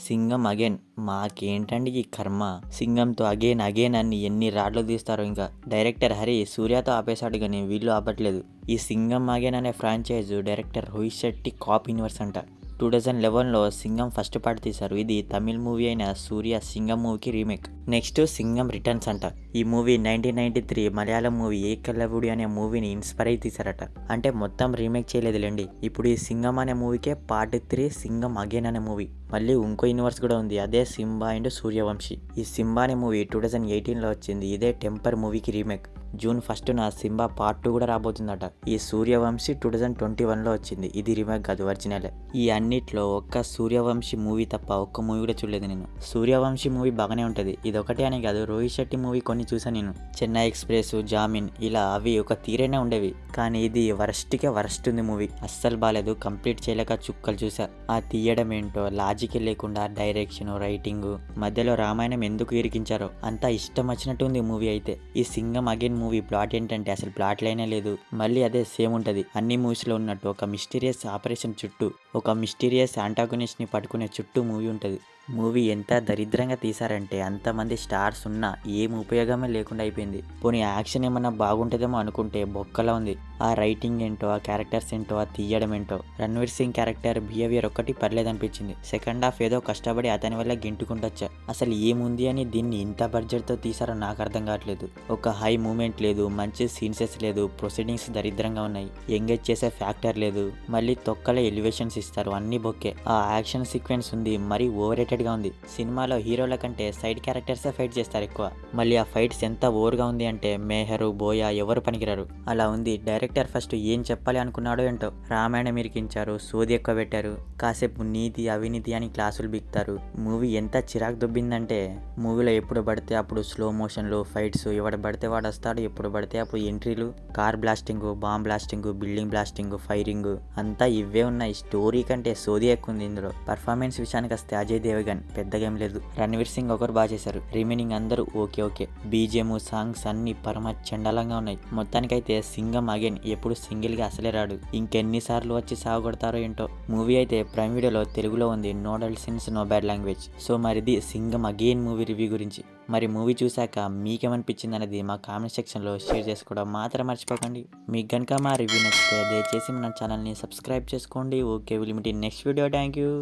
Singam again. మాకేంటండి ఈ కర్మ. సింగంతో again again అని ఎన్ని రాడ్లు తీస్తారో. ఇంకా డైరెక్టర్ హరి సూర్యతో ఆపేశాడు కానీ వీళ్ళు ఆపట్లేదు. ఈ సింగం అగైన్ అనే franchise director Rohit Shetty cop universe అంట. 2011లో సింగం ఫస్ట్ పార్ట్ తీశారు. ఇది తమిళ్ మూవీ అయిన సూర్య సింగం మూవీకి రీమేక్. నెక్స్ట్ సింగం రిటర్న్స్ అంట. ఈ మూవీ 1993 మలయాళం మూవీ ఏకలవ్యుడు అనే మూవీని ఇన్స్పైర్ అయి తీశారట. అంటే మొత్తం రీమేక్ చేయలేదులేండి. ఇప్పుడు ఈ సింగం అనే మూవీకే పార్ట్ 3 సింగం అగైన్ అనే మూవీ. మళ్ళీ ఇంకో యూనివర్స్ కూడా ఉంది, అదే సింబా అండ్ సూర్యవంశీ. ఈ సింబా అనే మూవీ 2018లో వచ్చింది. ఇదే టెంపర్ మూవీకి రీమేక్. జూన్ 1న సింబా పార్ట్ 2 కూడా రాబోతుందట. ఈ సూర్యవంశీ 2021లో వచ్చింది. ఇది రీమేక్ కాదు, ఒరిజినలే. ఈ అన్నిట్లో ఒక్క సూర్యవంశీ మూవీ తప్ప ఒక్క మూవీ కూడా చూడలేదు నేను. సూర్యవంశీ మూవీ బాగానే ఉంటుంది. ఇది ఒకటే అని కాదు, రోహిత్ శెట్టి మూవీ కొన్ని చూసాను నేను. చెన్నై ఎక్స్ప్రెస్, జామీన్, ఇలా అవి ఒక తీరైనా ఉండేవి. కానీ ఇది వరస్ట్కే వరస్ట్ ఉంది మూవీ. అస్సలు బాగాలేదు. కంప్లీట్ చేయలేక చుక్కలు చూసా. ఆ తీయడం ఏంటో లాజిక్ లేకుండా డైరెక్షన్, రైటింగ్, మధ్యలో రామాయణం ఎందుకు ఇరికించారో అంతా ఇష్టం వచ్చినట్టు ఉంది మూవీ అయితే. ఈ సింగం అగైన్ మూవీ ప్లాట్ ఏంటంటే అసలు ప్లాట్ లైనే లేదు. మళ్ళీ అదే సేమ్ ఉంటుంది అన్ని మూవీస్లో ఉన్నట్టు. ఒక మిస్టీరియస్ ఆపరేషన్ చుట్టూ, ఒక మిస్టీరియస్ యాంటాగనిస్ట్ని పట్టుకునే చుట్టూ మూవీ ఉంటుంది. మూవీ ఎంత దరిద్రంగా తీశారంటే అంతమంది స్టార్స్ ఉన్నా ఏం ఉపయోగమే లేకుండా అయిపోయింది. పోనీ యాక్షన్ ఏమన్నా బాగుంటుందేమో అనుకుంటే బొక్కలా ఉంది. ఆ రైటింగ్ ఏంటో, ఆ క్యారెక్టర్స్ ఏంటో, ఆ తీయడం ఏంటో. రణ్వీర్ సింగ్ క్యారెక్టర్ బిహేవియర్ ఒక్కటి పర్లేదనిపించింది. సెకండ్ హాఫ్ ఏదో కష్టపడి అతని వల్ల గింటుకుంటొచ్చా. అసలు ఏముంది అని దీన్ని ఇంత బడ్జెట్తో తీసారో నాకు అర్థం కావట్లేదు. ఒక హై మూమెంట్ లేదు, మంచి సీన్సెస్ లేదు, ప్రొసీడింగ్స్ దరిద్రంగా ఉన్నాయి, ఎంగేజ్ చేసే ఫ్యాక్టర్ లేదు, మళ్ళీ తొక్కలే ఎలివేషన్స్ ఇస్తారు, అన్ని బొక్కే. ఆ యాక్షన్ సీక్వెన్స్ ఉంది మరీ ఓవర్ రేటెడ్ గా ఉంది. సినిమాలో హీరోల కంటే సైడ్ క్యారెక్టర్సే ఫైట్ చేస్తారు ఎక్కువ. మళ్ళీ ఆ ఫైట్స్ ఎంత ఓవర్గా ఉంది అంటే మేహరు, బోయా ఎవరు పనికిరారు అలా ఉంది. డైరెక్టర్ ఫస్ట్ ఏం చెప్పాలి అనుకున్నాడో ఏంటో. రామాయణం ఇరికించారు, సోది ఎక్కువ పెట్టారు, కాసేపు నీతి అవినీతి అని క్లాసులు బిక్తారు. మూవీ ఎంత చిరాకు దొబ్బిందంటే మూవీలో ఎప్పుడు పడితే అప్పుడు స్లో మోషన్లు, ఫైట్స్, ఎవడు పడితే వాడు వస్తాడు, ఎప్పుడు పడితే అప్పుడు ఎంట్రీలు, car blasting, bomb blasting, building blasting, firing, అంతా ఇవే ఉన్నాయి. స్టోరీ కంటే సోది ఎక్కువ ఉంది ఇందులో. పర్ఫార్మెన్స్ విషయానికి వస్తే అజయ్ దేవగన్ పెద్దగా ఏం లేదు. రణ్వీర్ సింగ్ ఒకరు బాగా చేశారు. రిమైనింగ్ అందరూ ఓకే. బీజిఎం, సాంగ్స్ అన్ని పరమ చండాలంగా ఉన్నాయి. మొత్తానికైతే సింగం అగైన్ ఎప్పుడు సింగిల్ గా అసలే రాడు. ఇంకెన్నిసార్లు వచ్చి సాగొడతారో ఏంటో. మూవీ అయితే ప్రైమ్ వీడియోలో తెలుగులో ఉంది. No dull scenes, no bad language. So మరిది సింగం అగైన్ మూవీ రివ్యూ గురించి. మరి మూవీ చూశాక మీకేమనిపించింది అనేది మా కామెంట్ సెక్షన్లో షేర్ చేసుకోవడం మాత్రం మర్చిపోకండి. మీకు కనుక మా రివ్యూ నచ్చితే దయచేసి మన ఛానల్ని సబ్స్క్రైబ్ చేసుకోండి. Okay, will meet in next video. Thank you.